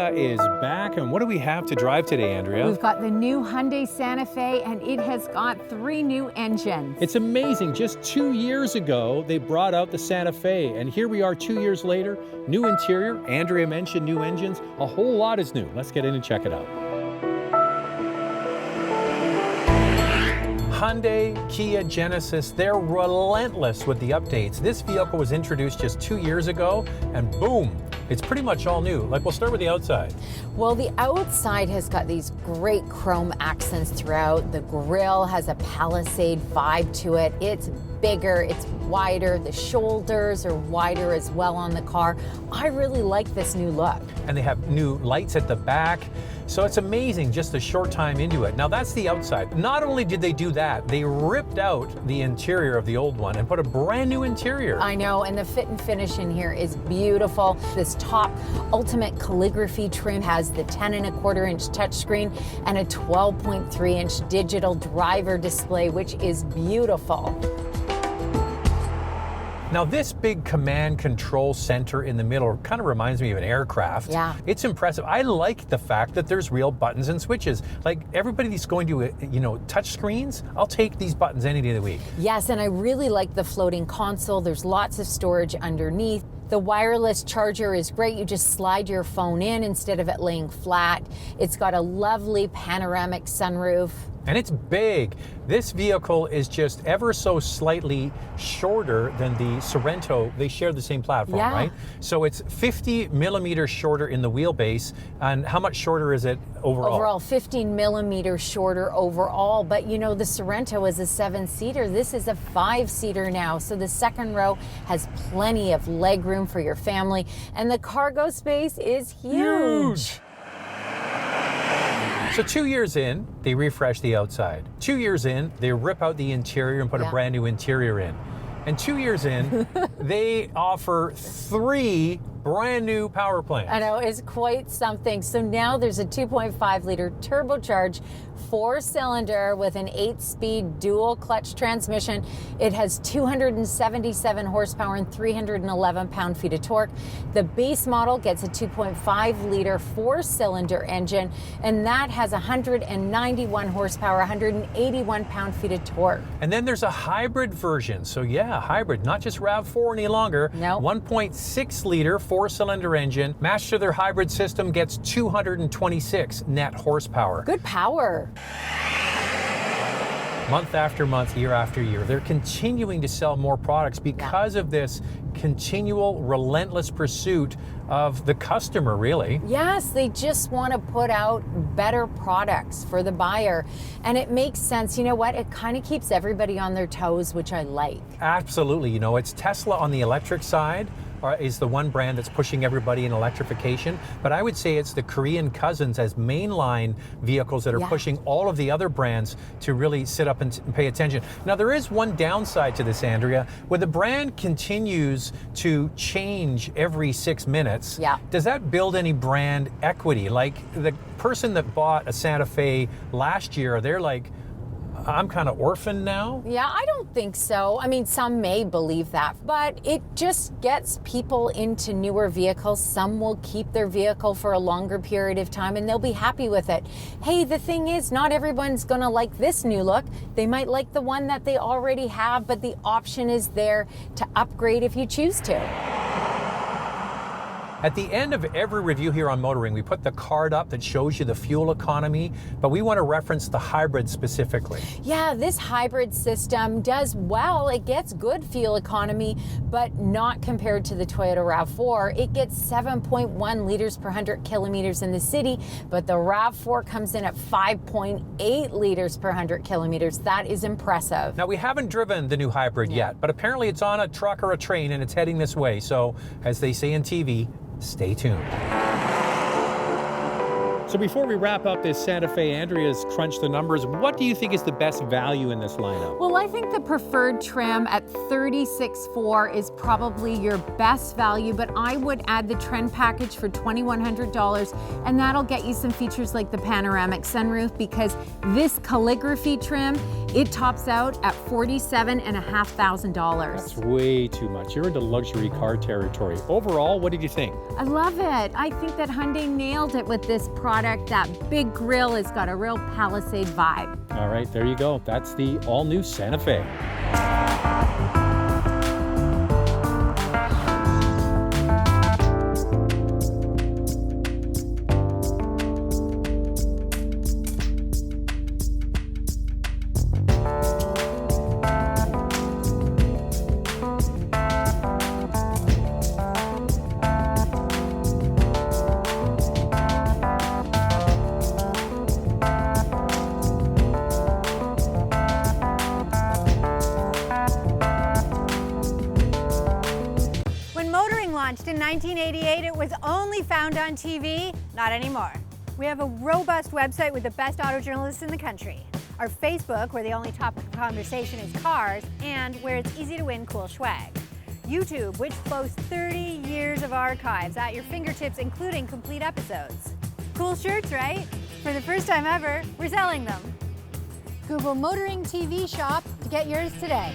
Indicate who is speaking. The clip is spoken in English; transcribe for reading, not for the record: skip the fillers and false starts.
Speaker 1: Andrea is back, and what do we have to drive today, Andrea?
Speaker 2: We've got the new Hyundai Santa Fe, and it has got 3 new engines.
Speaker 1: It's amazing. Just 2 years ago, they brought out the Santa Fe, and here we are 2 years later. New interior. Andrea mentioned new engines. A whole lot is new. Let's get in and check it out. Hyundai, Kia, Genesis, they're relentless with the updates. This vehicle was introduced just 2 years ago, and boom, it's pretty much all new. Like, we'll start with the outside.
Speaker 2: Well, the outside has got these great chrome accents throughout. The grille has a Palisade vibe to it. It's bigger, it's wider. The shoulders are wider as well on the car. I really like this new look. And they have new lights at the back. So it's amazing just a short time into it. Now that's the outside. Not only did they do that, they ripped out the interior of the old one and put a brand new interior. I know, and the fit and finish in here is beautiful. This top ultimate calligraphy trim has the 10.25-inch touchscreen and a 12.3-inch digital driver display, which is beautiful. Now this big command control center in the middle kind of reminds me of an aircraft. Yeah. It's impressive. I like the fact that there's real buttons and switches. Like everybody that's going to, touch screens, I'll take these buttons any day of the week. Yes, and I really like the floating console. There's lots of storage underneath. The wireless charger is great. You just slide your phone in instead of it laying flat. It's got a lovely panoramic sunroof. And it's big. This vehicle is just ever so slightly shorter than the Sorento. They share the same platform, right? So it's 50 millimeters shorter in the wheelbase. And how much shorter is it overall? Overall, 15 millimeters shorter overall. But the Sorento is a 7-seater. This is a 5-seater now. So the second row has plenty of legroom for your family. And the cargo space is huge. So 2 years in, they refresh the outside. 2 years in, they rip out the interior and put a brand new interior in. And 2 years in, they offer 3 brand new power plants. I know, it's quite something. So now there's a 2.5-liter turbocharged 4-cylinder with an 8-speed dual clutch transmission. It has 277 horsepower and 311 pound-feet of torque. The base model gets a 2.5-liter 4-cylinder engine, and that has 191 horsepower, 181 pound-feet of torque. And then there's a hybrid version. So yeah, hybrid, not just RAV4 any longer. No. 1.6-liter 4-cylinder engine. Matched to their hybrid system gets 226 net horsepower. Good power. Month after month, year after year, they're continuing to sell more products because of this continual, relentless pursuit of the customer, really. Yes, they just want to put out better products for the buyer. And it makes sense. You know what? It kind of keeps everybody on their toes, which I like. Absolutely. It's Tesla on the electric side is the one brand that's pushing everybody in electrification. But I would say it's the Korean cousins as mainline vehicles that are pushing all of the other brands to really sit up and pay attention. Now, there is one downside to this, Andrea. When the brand continues to change every 6 minutes, does that build any brand equity? Like the person that bought a Santa Fe last year, they're like, I'm kind of orphaned now? Yeah, I don't think so. I mean, some may believe that, but it just gets people into newer vehicles. Some will keep their vehicle for a longer period of time and they'll be happy with it. Hey, the thing is, not everyone's gonna like this new look. They might like the one that they already have, but the option is there to upgrade if you choose to. At the end of every review here on Motoring, we put the card up that shows you the fuel economy, but we want to reference the hybrid specifically. Yeah, this hybrid system does well. It gets good fuel economy, but not compared to the Toyota RAV4. It gets 7.1 liters per 100 kilometers in the city, but the RAV4 comes in at 5.8 liters per 100 kilometers. That is impressive. Now, we haven't driven the new hybrid yet, but apparently it's on a truck or a train and it's heading this way. So, as they say in TV, stay tuned. So before we wrap up this Santa Fe, Andrea's crunched the numbers. What do you think is the best value in this lineup? Well, I think the preferred trim at $36,400 is probably your best value, but I would add the trend package for $2,100, and that'll get you some features like the panoramic sunroof, because this calligraphy trim
Speaker 3: It tops out at $47,500.
Speaker 1: That's way too much. You're into luxury car territory. Overall, what did you think?
Speaker 3: I love it. I think that Hyundai nailed it with this product. That big grille has got a real Palisade vibe.
Speaker 1: All right, there you go. That's the all-new Santa Fe.
Speaker 4: Launched in 1988, it was only found on TV, not anymore. We have a robust website with the best auto journalists in the country. Our Facebook, where the only topic of conversation is cars, and where it's easy to win cool swag. YouTube, which boasts 30 years of archives at your fingertips, including complete episodes. Cool shirts, right? For the first time ever, we're selling them. Google Motoring TV Shop to get yours today.